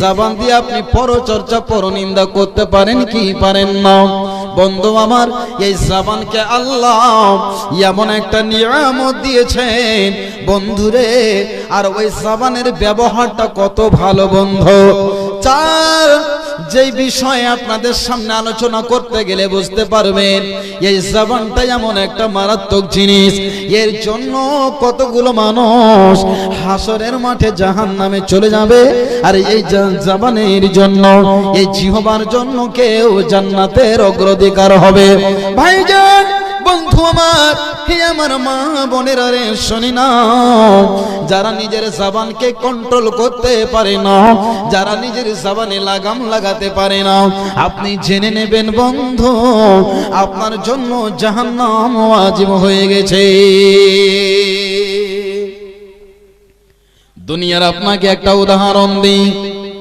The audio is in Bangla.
জবান দিয়ে আপনি পরচর্চা পরনিন্দা করতে পারেন কি পারেন না? বন্ধু আমার, এই জবানকে আল্লাহ এমন একটা নিয়ামত দিয়েছেন বন্ধুরে, আর ওই জবানের ব্যবহারটা কত ভালো বন্ধু। চার যেই বিষয়ে আপনাদের সামনে আলোচনা করতে গেলে বুঝতে পারবেন এই জবানটা এমন একটা মারাত্মক জিনিস, এর জন্য কতগুলো মানুষ হাসরের মাঠে জাহান্নামে চলে যাবে, আর এই জবানের জন্য, এই জিহ্বার জন্য কেউ জান্নাতের অগ্রাধিকার হবে। ভাইজান, বন্ধু আমার, হে আমার মা বোনেরা রে, শুনি না, যারা নিজের জবানকে কন্ট্রোল করতে পারে না, যারা নিজের জবানে লাগাম লাগাতে পারে না, আপনি জেনে নেবেন বন্ধু, আপনার জন্য জাহান্নাম ওয়াজিব হয়ে গেছে। দুনিয়ার আপনাকে একটা উদাহরণ দিই।